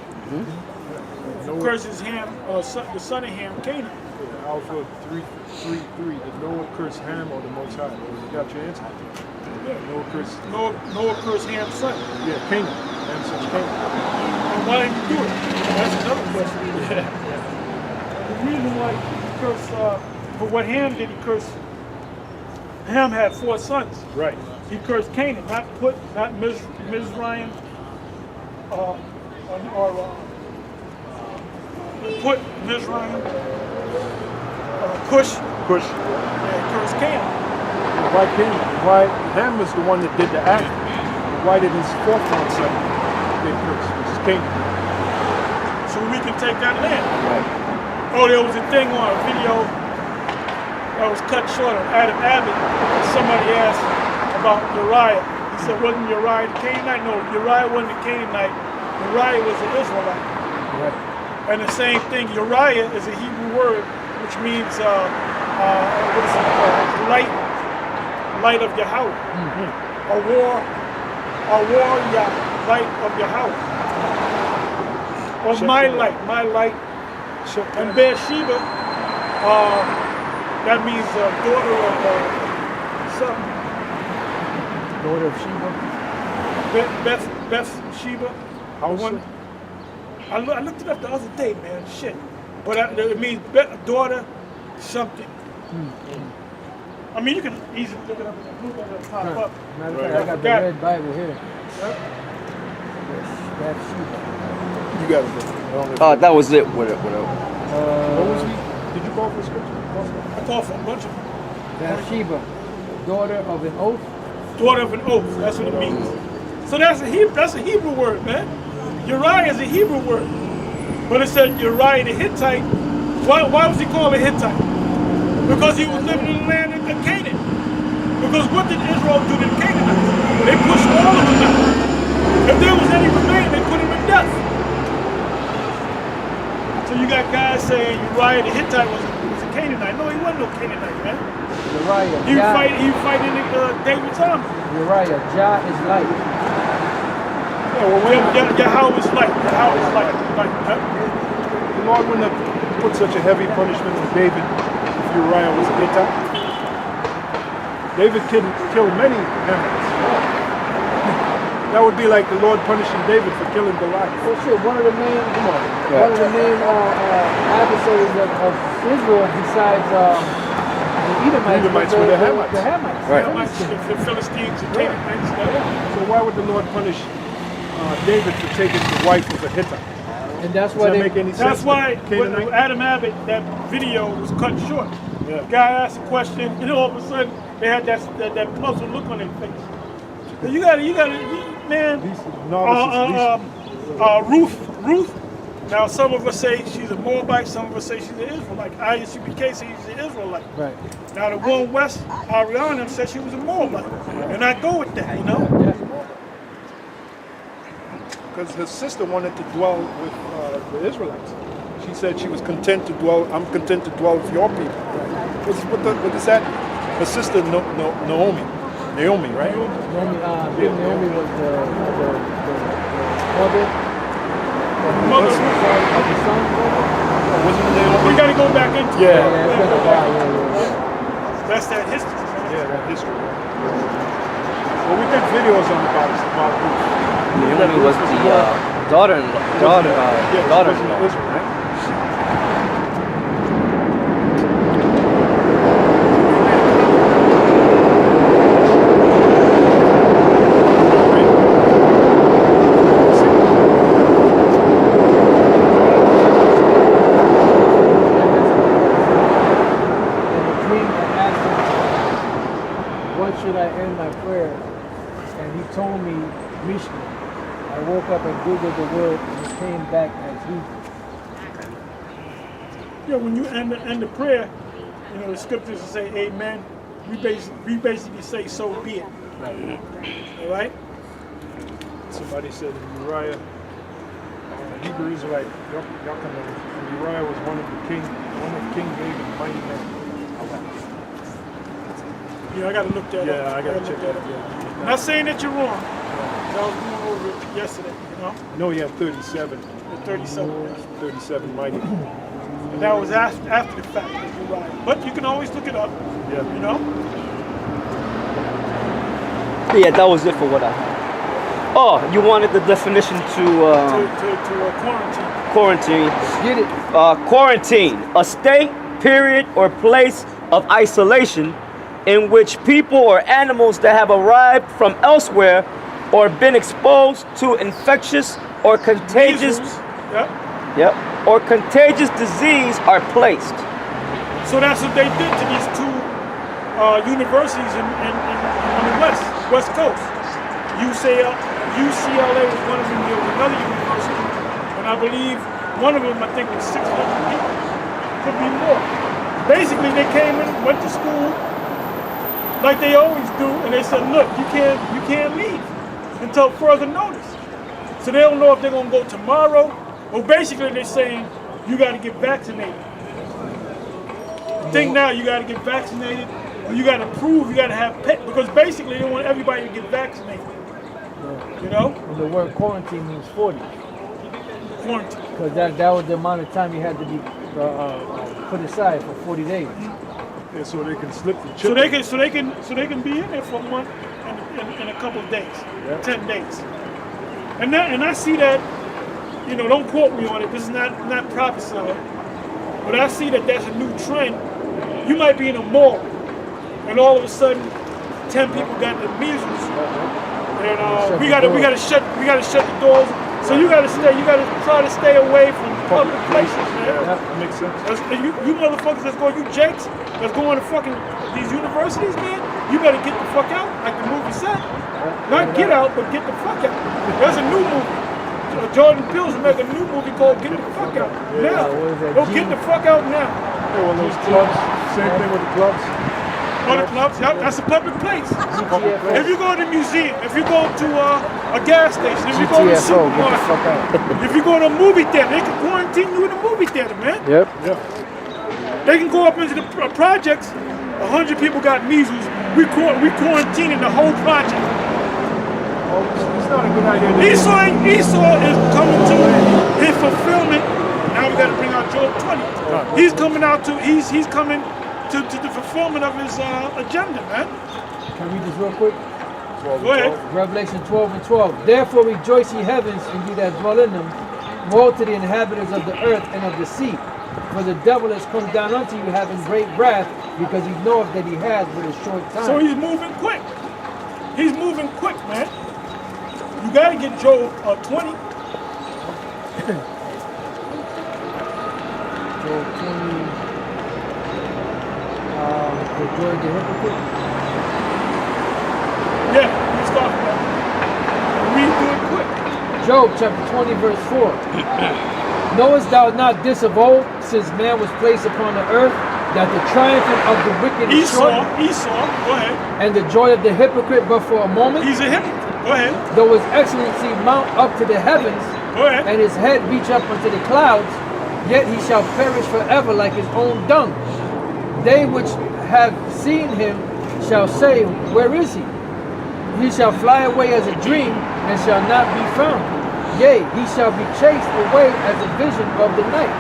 Noah, Curses Ham, the son of Ham, Canaan. Alpha 333. Did Noah curse Ham or the Most High? You got your answer. Noah cursed. Noah cursed Ham's son. Yeah, Canaan. Ham says Canaan. And why didn't he do it? That's another question. The reason why he cursed, for what Ham did, he cursed. Ham had 4 sons. Right. He cursed Canaan, not Mizraim, Put Mizraim, Cush, Cush. and cursed Canaan. Why Canaan? Why Ham was the one that did the act? Why did his 4th son get cursed? Which is Canaan. So we can take that land. Right. Oh, there was a thing on a video that was cut short of Adam Abbott. Somebody asked about Uriah. He said, wasn't Uriah the Canaanite? No, Uriah wasn't a Canaanite. Uriah was an Israelite. Right. And the same thing, Uriah is a Hebrew word which means light of Yahweh. A warrior, light of Yahweh. Or my light. And Bathsheba, that means daughter of something. Daughter of Sheba. Bathsheba. Hausa? I looked it up the other day, man. Shit. But it means daughter something. I mean, you can easily look it up and it'll pop up. Matter of fact, I got the red Bible here. Bathsheba. You got it, bro. That was it. What What was he? Did you call for scripture? I call for a bunch of them. Bathsheba, daughter of an oath. Daughter of an oath. That's what it means. So that's a Hebrew word, man. Uriah is a Hebrew word. But it said Uriah the Hittite. Why was he called a Hittite? Because he was living in the land of Canaan. Because what did Israel do to the Canaanites? They pushed all of them out. If there was any remaining, they put him in death. So you got guys saying Uriah the Hittite was a Canaanite. No, he wasn't no Canaanite, man. Uriah, He was fighting David's army. Uriah, Jah is light. Your house like, The Lord wouldn't have put such a heavy punishment on David if Uriah was a Hittite. David killed many Ammonites. That would be like the Lord punishing David for killing Goliath. Well, shit, one of the main adversaries of Israel besides the Edomites were the Hamites. The Hamites. Right. the Philistines, the Canaanites. So why would the Lord punish David for taking the wife of a Hittite? And that's Does why that they make any sense? That's why when Canaanite? Adam Abbott, that video was cut short. Yeah. The guy asked a question, and all of a sudden they had that puzzled look on their face. So you gotta, man. These novices, Ruth. Now some of us say she's a Moabite, some of us say she's an Israelite. ISUPK says she's an Israelite. Right. Now the one West, Ariana, said she was a Moabite, and I go with that, you know. because her sister wanted to dwell with the Israelites. She said she was content to dwell. I'm content to dwell with your people. What is that? Her sister Naomi, right? Naomi was the mother Mother, of the son. Wasn't Naomi? we gotta go back into Yeah. It's been a while. That's that history. Yeah, that history. Well, we did videos on about Ruth. Naomi was the daughter-in-law. Yeah, Daughter-in-law. Israel, right? Should I end my prayer? And he told me Mishnah. I woke up and Googled the word and it came back as Hebrew. Yeah, when you end the prayer, you know the scriptures say amen. We basically say so be it. All right? Somebody said Uriah, Hebrew Israelite, y'all can know. Uriah was one of King David's mighty men. Yeah, I gotta look that up. Yeah, I gotta check that up. out. Yeah. Not saying that you're wrong. I was going over it yesterday, you know? No, he had 37. The 37. 37 mighty. And that was after the fact that you're right. But you can always look it up, Yeah. you know? Yeah, that was it for what I had. Oh, you wanted the definition to quarantine. quarantine. Get it? Quarantine, a state, period, or place of isolation in which people or animals that have arrived from elsewhere or been exposed to infectious or contagious or contagious disease are placed. So that's what they did to these two universities on the West Coast. UCLA was one of them. There was another university, and I believe one of them, I think, was 600 people. Could be more. Basically, they came in, went to school, like they always do, and they said, look, you can't leave until further notice. So they don't know if they're gonna go tomorrow. Well, basically they're saying you gotta get vaccinated. Think now you gotta get vaccinated, or you gotta prove you gotta have because basically they want everybody to get vaccinated. You know? And the word quarantine means 40. Quarantine. Because that was the amount of time you had to be put aside for 40 days. Yeah, so they can slip the chip. So they can be in there for a month and a couple of days, 10 days. And I see that, you know, don't quote me on it. This is not prophecy, but I see that that's a new trend. You might be in a mall, and all of a sudden, 10 people got the measles, and we gotta shut the doors. So you gotta try to stay away from public places, man. Yeah, that makes sense. You motherfuckers that's going, you jakes that's going to fucking these universities, man, you better get the fuck out, like the movie said. Not get out, but get the fuck out. There's a new movie. Jordan Peele's making a new movie called Get the Fuck Out. Now. Go get the fuck out now. Yeah, well, those clubs, same thing with the clubs. Or the clubs, that's a public place. Public place. If you go to the museum, if you go to a gas station, if you go to a GTFO, get the fuck supermarket, out. if you go to a movie theater, they can quarantine you in a movie theater, man. Yep. Yeah. They can go up into the projects. 100 people got measles. We quarantining the whole project. It's not a good idea. Esau is coming to in fulfillment. Now we got to bring out Job 20. He's coming out to he's coming to the fulfillment of his agenda, man. Can I read this real quick? Go ahead. Revelation 12 and 12. Therefore rejoice ye heavens, and ye that dwell in them. Woe to the inhabitants of the earth and of the sea. For the devil has come down unto you having great wrath, because he knoweth that he has but a short time. So he's moving quick. He's moving quick, man. You got to get Job 20. Job 20. The joy of the hypocrite. Yeah, you start from that. Read through it quick. Job chapter 20 verse 4. Knowest thou not this of old, since man was placed upon the earth, that the triumphing of the wicked is short, Esau, go ahead. and the joy of the hypocrite but for a moment? He's a hypocrite. Go ahead. Though his excellency mount up to the heavens, Go ahead. and his head reach up unto the clouds, yet he shall perish forever like his own dung. They which have seen him shall say, where is he? He shall fly away as a dream, and shall not be found. Yea, he shall be chased away as a vision of the night.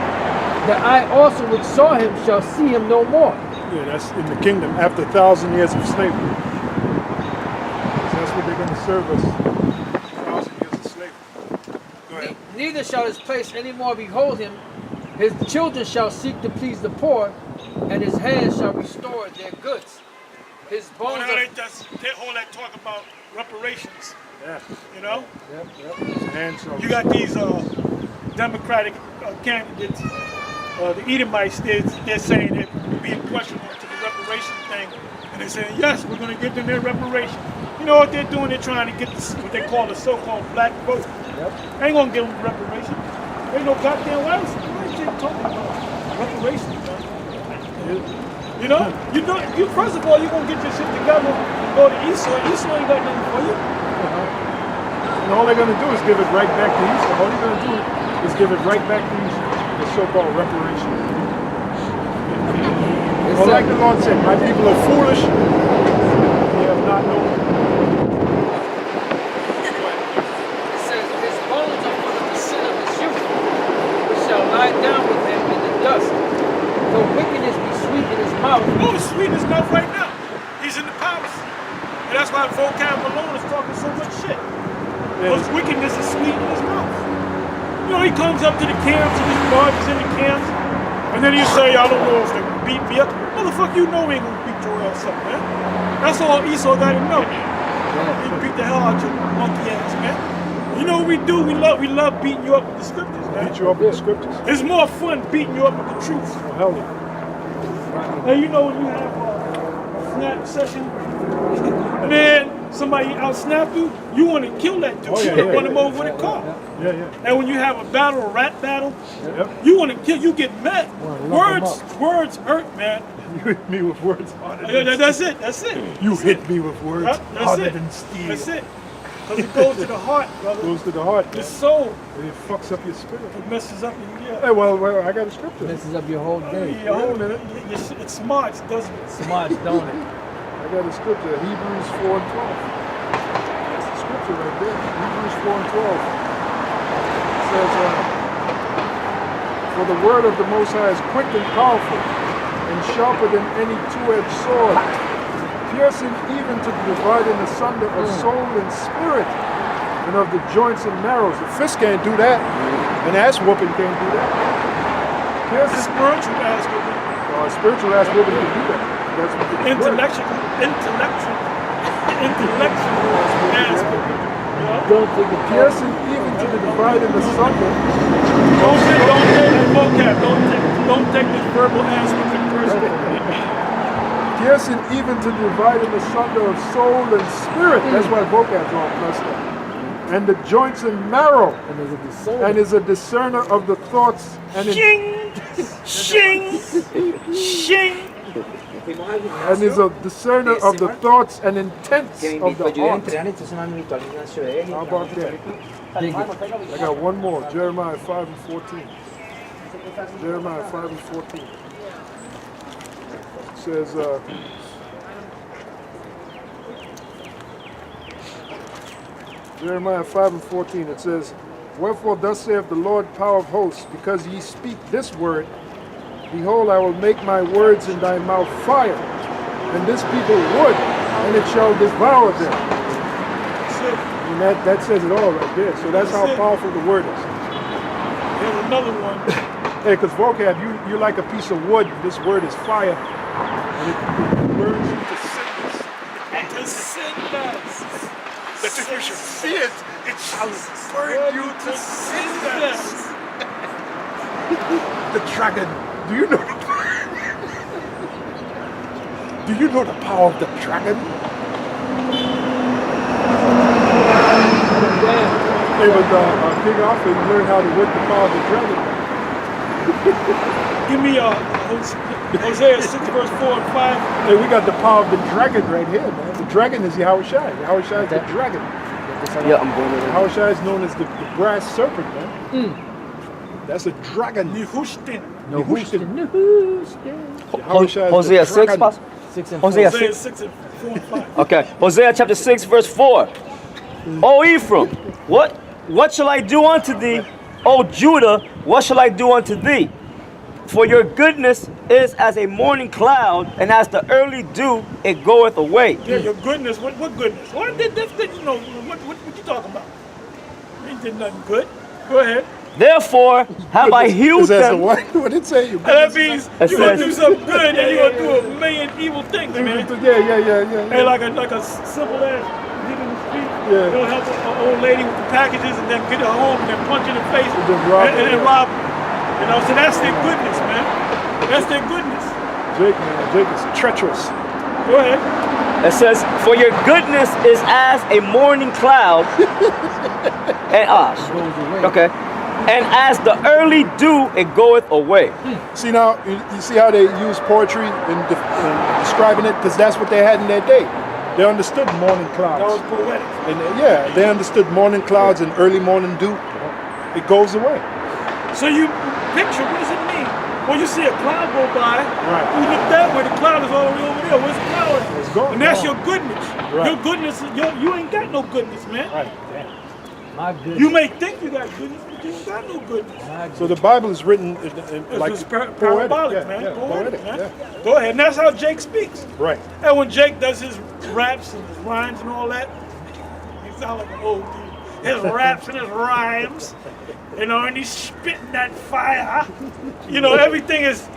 The eye also which saw him shall see him no more. Yeah, that's in the kingdom after 1,000 years of slavery. That's what they're going to serve us. 1,000 years of slavery. Go ahead. Neither shall his place any more behold him. His children shall seek to please the poor, and his hands shall restore their goods. His bones are... They all that talk about reparations. Yeah. You know? Yep. You got these Democratic candidates, the Edomites, they're saying they're being questioned to the reparation thing, and they're saying, yes, we're going to give them their reparation. You know what they're doing? They're trying to get this, what they call the so-called black vote. Yep. They ain't going to give them reparation. Ain't no goddamn why is you talking about reparations, man? You know, you first of all, you're going to get your shit together and go to Esau. Esau ain't got nothing for you. And all they're going to do is give it right back to Esau. All you're going to do is give it right back to Esau, the so-called reparations. Well, like the Lord said, my people are foolish. They have not known. It says, his bones are full of the sin of his youth, which shall lie down with him in the dust. Though wickedness be sweet in his mouth. Oh, it's sweet in his mouth right now. He's in the palace. And that's why vocab alone is talking so much shit. Because wickedness is sweet in his mouth. You know, he comes up to the camps and his barges in the camps, and then he say, I don't know if they beat me up. Motherfucker, you know we ain't gonna beat your ass up, man. That's all Esau gotta know. He beat the hell out your monkey ass, man. You know what we do? We love beating you up with the scriptures, man. Beat you up with the scriptures. It's more fun beating you up with the truth. Oh, hell yeah. Now you know when you have a snap session, and then somebody out-snap you, you want to kill that dude. You want to run him over with a car. Yeah. And when you have a battle, a rap battle, Yep. you want to kill. You get mad. Words hurt, man. You hit me with words harder Yeah, than that's it. That's it. You hit me with words That's harder it. than steel. That's it. Because it goes to the heart, brother. Goes to the heart. The soul. It fucks up your spirit. It messes up your Hey, well, I got a scripture. Messes up your whole day. Wait a minute. It smarts, doesn't it? Smarts, don't it? I got a scripture, Hebrews 4 and 12. That's the scripture right there. Hebrews 4 and 12. It says, for the word of the Most High is quick and powerful, and sharper than any two-edged sword, piercing even to the dividing asunder of soul and spirit, and of the joints and marrows. The fist can't do that. An ass whooping can't do that. Piercing Spiritual ass whooping. spiritual ass whooping can do that. That's what the Intellectual ass whooping. You know? Don't take the piercing even to the dividing asunder. Don't take this verbal ass whooping personally. Piercing even to the dividing asunder of soul and spirit. That's why vocab's all messed up. And the joints and marrow. And is a discerner of the thoughts and Shing! and is a discerner of the thoughts and intents of the heart. How about that? I got one more. Jeremiah 5 and 14. Jeremiah 5 and 14. It says, Jeremiah 5:14, it says, Wherefore thus saith the Lord power of hosts, because ye speak this word, behold, I will make my words in thy mouth fire, and this people wood, and it shall devour them. That's it. And that says it all right there. So that's how That's it. powerful the word is. Here's another one. Hey, because vocab, you're like a piece of wood. This word is fire, and it burns you to sickness. To cinders. That if you should see it, it shall burn you to cinders. The dragon. Do you know? Do you know the power of the dragon? Hey, but King Arthur learned how to work the power of the dragon. Give me Hosea 6 verse 4 and 5. Hey, we got the power of the dragon right here, man. The dragon is Yahushua. Yahushua is the dragon. Yeah, I'm going to Yahushua is known as the brass serpent, man. That's a dragon. Nehushtan. Nehushtan. Hosea 6, Pastor? 6 and Hosea 4. Hosea 6. 6 and 4 and 5. Okay, Hosea chapter 6, verse 4. O Ephraim, what shall I do unto thee? O Judah, what shall I do unto thee? For your goodness is as a morning cloud, and as the early dew, it goeth away. Yeah, your goodness. What goodness? What did this? You know, what you talking about? You ain't did nothing good. Go ahead. Therefore have I healed them. What? What did it say? You That means It you're gonna says- do something good and you're gonna do a million evil things, man. Yeah. Hey, like a simple ass nigga in the street. Yeah. You'll help an old lady with the packages and then get her home and then punch her in the face And then rob her. and then rob her. You know, so that's their goodness, man. That's their goodness. Jake is treacherous. Go ahead. It says, for your goodness is as a morning cloud, and okay, and as the early dew, it goeth away. See now, you see how they use poetry in describing it? Because that's what they had in their day. They understood morning That was clouds. poetic. And they understood morning clouds and early morning dew. It goes away. So you picture, what does it mean? When you see a cloud go by, Right. you look that way, the cloud is all the way over there. Where's the cloud? It's gone. And that's Gone. your goodness. Right. Your goodness, you ain't got no goodness, man. Right. My goodness. You may think you got goodness, but you ain't got no goodness. So the Bible is written It's like just poetic, parabolic, man. yeah, Poetic, man. yeah. Go ahead. And that's how Jake speaks. Right. And when Jake does his raps and his rhymes and all that, he sounds like an old dude. His raps and his rhymes, you know, and he's spitting that fire. You know, everything is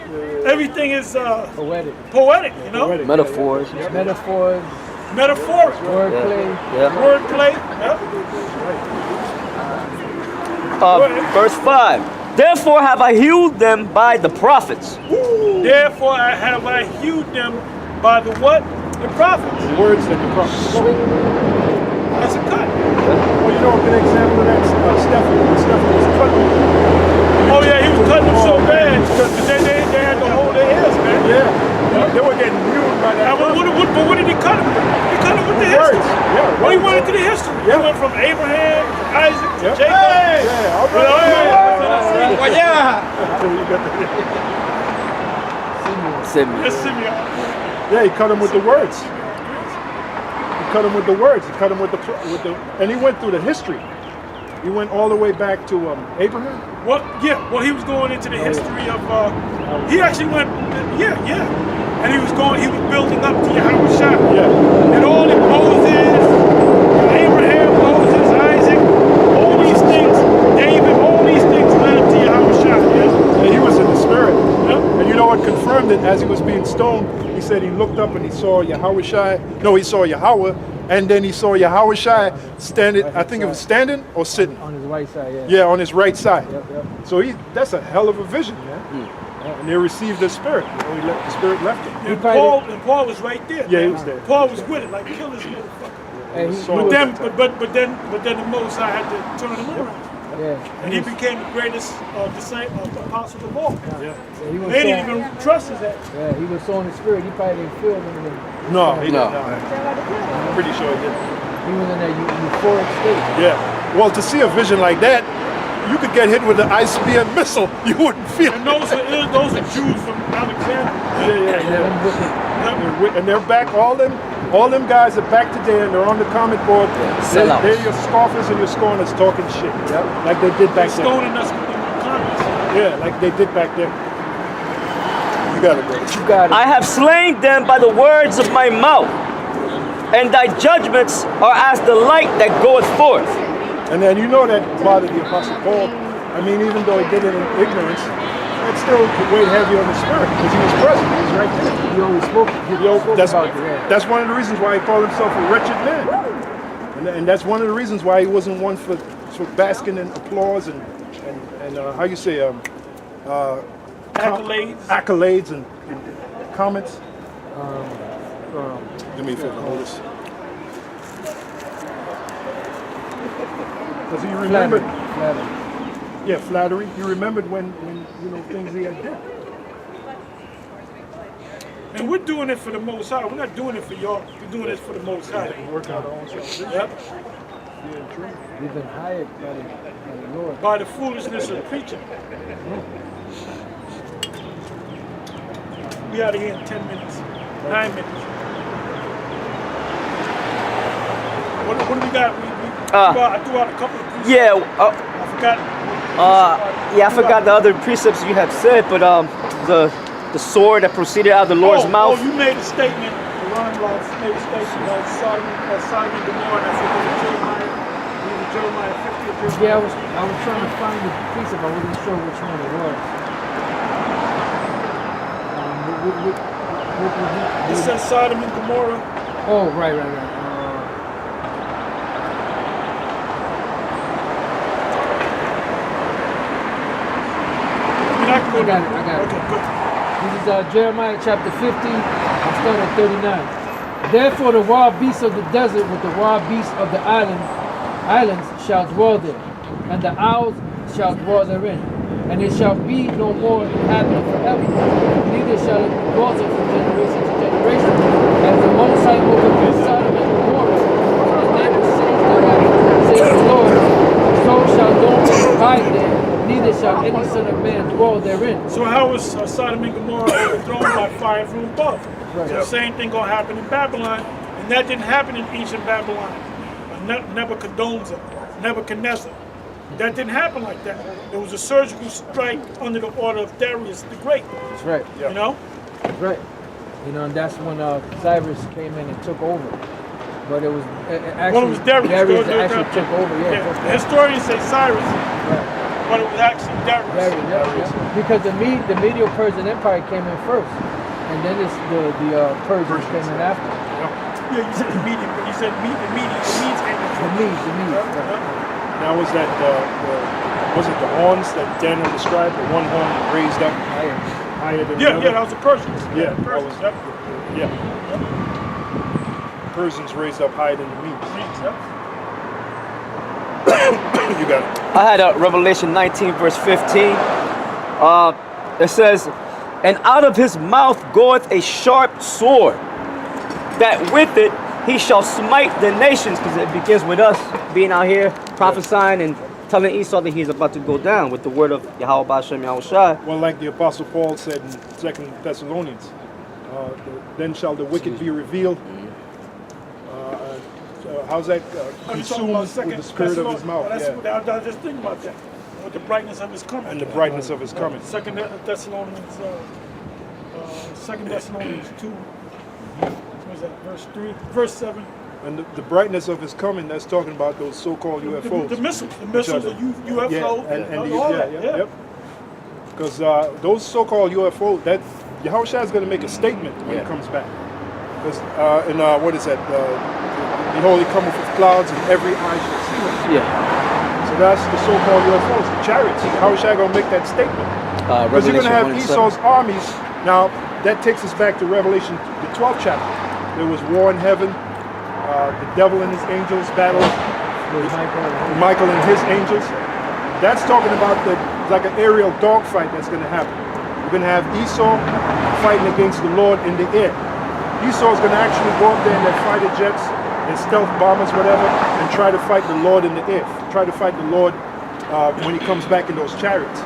Poetic. poetic, you know? Poetic. Metaphors. Metaphors, Metaphoric. wordplay. Yeah. Wordplay. Yep. Verse 5. Therefore have I healed them by the prophets. Therefore have I hewed them by the what? The prophets. The words that the prophets spoke. That's a cut. Well, you know a good example of that, Stephen. When Stephen was cutting. Oh yeah, he was cutting them so bad because they had to hold their ears, man. Yeah. They were getting ruined by that. Now, but what did he cut him with? He cut him with the Words. history. Yeah, Well, he words. went into the history. He Yeah. went from Abraham to Isaac to Yep. Jacob. Yeah, all You know, right. Well, yeah. So you got Simeon. That's Simeon. Yeah, he cut him with the words. He cut him with the words. He cut him with the, and he went through the history. He went all the way back to Abraham. Well, yeah. Well, he was going into the history of. He actually went. Yeah. And he was building up to Yahushua. Yeah. And all the Moses, Abraham, Moses, Isaac, all these things, David, all these things led up to Yahushua. Yeah. And he was in the spirit. Yep. And you know what confirmed it? As he was being stoned, he said he looked up and he saw Yahushua. No, he saw Yahweh. And then he saw Yahushua standing, I think it was standing or sitting. On his right side, yeah. Yeah, on his right side. Yep. So that's a hell of a vision, man. And they received the spirit. You know, the spirit left him. And Paul was right there. Yeah, he man. was there. Paul was with it, like kill this motherfucker. And he, So- But then the Mosai had to turn him around, yeah. and he became the greatest disciple, apostle of all. Yeah. He was They didn't sown, even trust his ass. yeah, he was sown in the spirit. He probably didn't feel anything. No, he No. didn't. I'm pretty sure he didn't. He was in that euphoric state. Yeah. Well, to see a vision like that, you could get hit with an ICBM missile. You wouldn't feel And it. those are Jews from Alexandria. And they're back. All them guys are back today, and they're on the comment board. sellouts. They're your scoffers and your scorners talking shit. Like they did back then. Stoning us with the comments. Yeah, like they did back then. You got it, bro. You got it. I have slain them by the words of my mouth, and thy judgments are as the light that goeth forth. And then you know that bothered the Apostle Paul. I mean, even though he did it in ignorance, it still weighed heavy on the spirit because he was present. He was right there. He always spoke That's, about the end. that's one of the reasons why he called himself a wretched man. And that's one of the reasons why he wasn't one for basking in applause and how you say, accolades and comments. Do me a favor, hold this. Because he remembered, flattery. He remembered when things he had done. And we're doing it for the Most High. We're not doing it for y'all. We're doing this for the Most High. Work out our own salvation. Yep. Yeah, true. We've been hired by the Lord. By the foolishness of preaching. We out of here in 10 minutes. 9 minutes. What do we got? I threw out a couple of precepts. Yeah, I forgot. I forgot the other precepts you have said, but the sword that proceeded out of the Lord's mouth. Oh, you made a statement. Ron Ross made a statement about Sodom and Gomorrah. And I said, Jeremiah 50 or Jeremiah. Yeah, I was trying to find the precept. I wasn't sure which one it was. It says Sodom and Gomorrah. Oh, right. I got it. Okay, good. This is Jeremiah chapter 50. I'll start at 39. Therefore the wild beasts of the desert with the wild beasts of the islands shall dwell there, and the owls shall dwell therein. And it shall be no more inhabited forever, neither shall it be dwelt in from generation to generation. As the Most High overthrew Sodom and Gomorrah, and they were cities thereof, saith the Lord, so shall no man abide there, neither shall any son of man dwell therein. So how was Sodom and Gomorrah overthrown by fire from above? Right. So the same thing gonna happen in Babylon, and that didn't happen in ancient Babylon. Nebuchadnezzar. That didn't happen like that. There was a surgical strike under the order of Darius the Great. That's right. You know? That's right. And that's when Cyrus came in and took over. But it was actually Well, it was Darius. Darius Go actually down. took over. Yeah. The historians say Cyrus, Right. but it was actually Darius. Darius, yeah. Because the Medo-Persian Empire came in first, and then the Persians came in after. Yeah, you said the medium, but you said the Medes came in. The Medes. Right. Now was that was it the horns that Daniel described? The one horn raised up higher than the other? Yeah, that was the Persians. Yeah, the that was Persians. Persians raised up higher than the Medes. Yep. You got it. I had Revelation 19 verse 15. It says, and out of his mouth goeth a sharp sword, that with it he shall smite the nations, because it begins with us being out here prophesying and telling Esau that he's about to go down with the word of Yahweh Ba'ashem Yahushua. Well, like the Apostle Paul said in 2 Thessalonians, then shall the wicked be revealed. How's that? Consumed with the spirit of his mouth. I was just thinking about that. With the brightness of his coming. And the brightness of his coming. 2 Thessalonians 2. What was that? Verse 3, verse 7. And the brightness of his coming, that's talking about those so-called UFOs. The missiles, the UFOs. Yeah. Because those so-called UFOs, that Yahushua is going to make a statement when he comes back. Because what is that? Behold, he cometh with clouds, and every eye shall see him. Yeah. So that's the so-called UFOs, the chariots. Yahushua going to make that statement. Because you're going to have Esau's armies. Now, that takes us back to Revelation, the 12th chapter. There was war in heaven. The devil and his angels battled with Michael and his angels. That's talking about like an aerial dogfight that's going to happen. You're going to have Esau fighting against the Lord in the air. Esau is going to actually go up there in their fighter jets and stealth bombers, whatever, and try to fight the Lord in the air. Try to fight the Lord when he comes back in those chariots.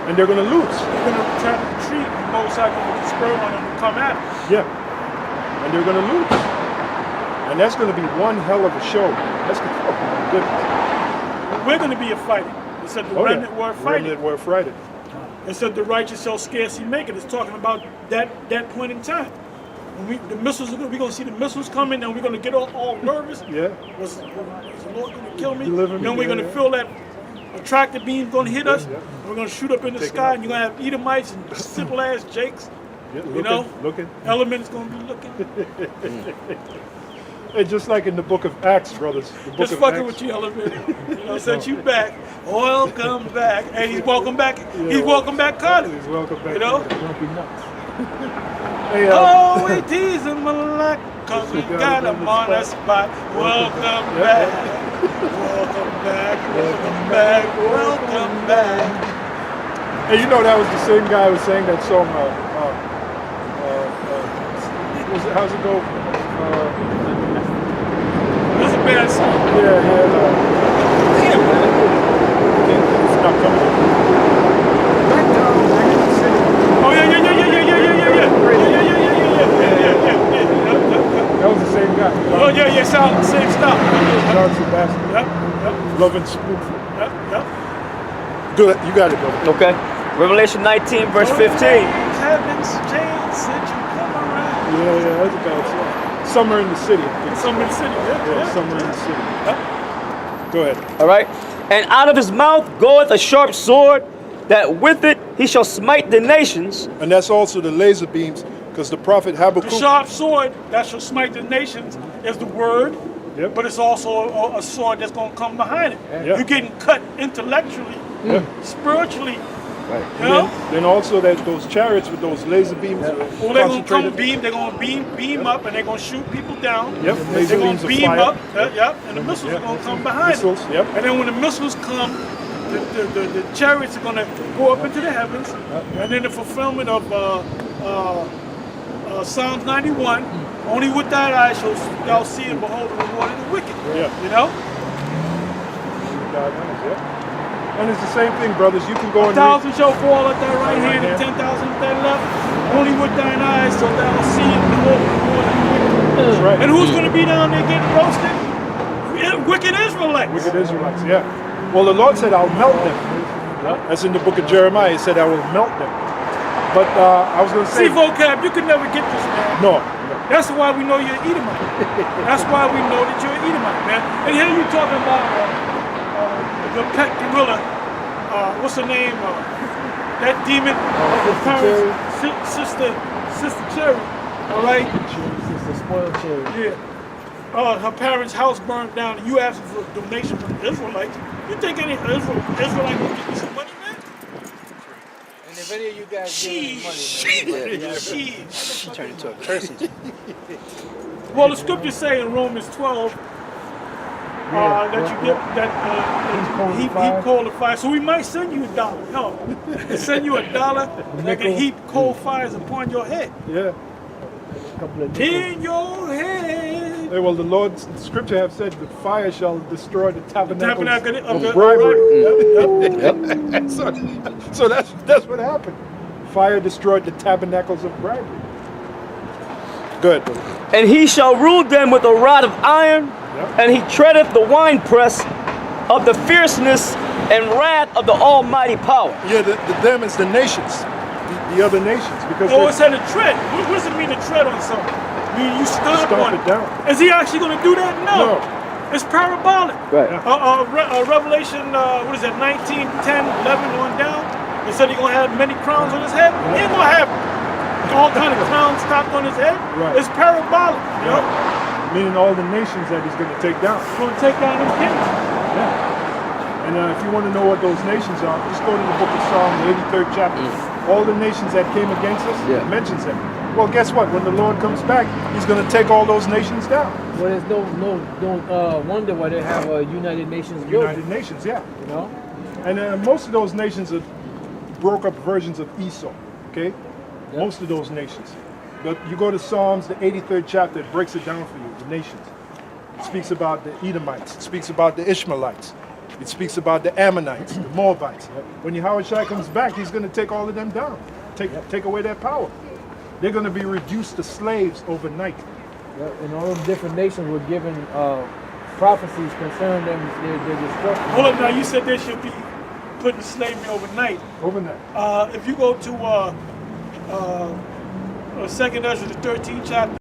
And they're going to lose. They're going to try to retreat, and Most High going to spur on them to come at them. Yeah. And they're going to lose. And that's going to be one hell of a show. That's going to, oh my goodness. We're going to be a fighting. It said the remnant were fighting. Remnant were fighting. It said the righteous shall scarcely make it. It's talking about that point in time. When the missiles, we're going to see the missiles coming, and we're going to get all nervous. Yeah. Was the Lord going to kill me? Deliver me, Then we're going to feel that a tractor beam going to hit us. Yeah. We're going to shoot up in the sky, and you're going to have Edomites and simple ass Jakes. Yeah, You know, looking. Elements going to be looking. It's just like in the book of Acts, brothers. The book Just of fucking Acts. with you, Element. You know, sent you back. Welcome back. And he's welcome back. He's welcome back, Carter. He's welcome back. You know? Don't be nuts. Hey, Oh, we tease him a lot, cause we got him on the spot. Welcome back. Welcome back. Welcome back. Welcome back. Hey, you know that was the same guy who sang that song. How's it go? That's a bad song. Yeah. Damn, man. It's not coming. Back down, back in the city. Oh, yeah. That was the same guy. Oh, yeah, sound same style. John Sebastian. Yep. Love and Spoon. Yep. Good, you got it, brother. Okay. Revelation 19, verse 15. Heaven's changed since you come around. Yeah, that's a bad song. Summer in the City. Summer in the City. Yeah, Summer in the City. Go ahead. All right. And out of his mouth goeth a sharp sword, that with it he shall smite the nations. And that's also the laser beams, because the prophet The Habakkuk. sharp sword that shall smite the nations is the word, Yep. but it's also a sword that's going to come behind it. Yeah. You're getting cut intellectually, Yeah. spiritually. Right. You know? Then also that those chariots with those laser beams. Well, they're going to come concentrated- they're going to beam up, and they're going to shoot people down. Yep, laser They're going beams to of beam fire. up, and the missiles are going to come behind Missiles, it. yep. And then when the missiles come, the chariots are going to go up into the heavens, and then the fulfillment of Psalms 91, only with that eye shall thou see and behold the reward of the wicked. Yeah. You know? God knows, yeah. And it's the same thing, brothers. You can go and 1,000 shall fall at thy right hand, and hand. 10,000 at thy left. Only with thine eyes shall thou see and behold the reward of the wicked. That's right. And who's going to be down there getting roasted? Wicked Israelites. Wicked Israelites, yeah. Well, the Lord said, I'll melt them. That's in the book of Jeremiah. He said, I will melt them. But I was going to say, See, vocab, you can never get this, man. no. That's why we know you're an Edomite. That's why we know that you're an Edomite, man. And here you talking about the pet gorilla. What's her name? That demon of the parents, sister Cherry. All right. Sister spoiled cherry. Yeah. Her parents' house burned down, and you asking for a donation from the Israelites. You think any Israelite will give you some money, man? And if any of you guys give me money, She Turned into a person. Well, the scriptures say in Romans 12 that you get that heap coal of fire. So we might send you $1. No, send you $1 that can heap coal fires upon your head. Yeah. couple of In your head. Well, the Lord's scripture have said the fire shall destroy the tabernacle Of the bribery. Yep. So that's what happened. Fire destroyed the tabernacles of bribery. Good. And he shall rule them with a rod of iron, and he treadeth the winepress of the fierceness and wrath of the almighty power. Yeah, the them is the nations, the other nations, because Oh, it said a tread. What does it mean to tread on something? I mean, you stomp on it down. Is he actually going to do that? No. No. It's parabolic. Right. Revelation, what is that, 19, 10, 11 on down? They said he's going to have many crowns on his head. He ain't going to have all kind of crowns stopped on his head. Right. It's parabolic. You know? meaning all the nations that he's going to take down. He's going to take down them kings. Yeah. And if you want to know what those nations are, just go to the book of Psalm, the 83rd chapter. All the nations that came against us, it mentions them. Well, guess what? When the Lord comes back, he's going to take all those nations down. Well, there's no wonder why they have a United Nations building. United Nations, yeah. You know? And most of those nations are broke up versions of Esau, okay? Yep. Most of those nations. But you go to Psalms, the 83rd chapter, it breaks it down for you, the nations. It speaks about the Edomites. It speaks about the Ishmaelites. It speaks about the Ammonites, the Moabites. When Yahushua comes back, he's going to take all of them down, take away their power. They're going to be reduced to slaves overnight. And all those different nations were given prophecies concerning them, their destruction. Hold up now, you said they should be put in slavery overnight. Overnight. If you go to 2nd Ezra, the 13th chapter,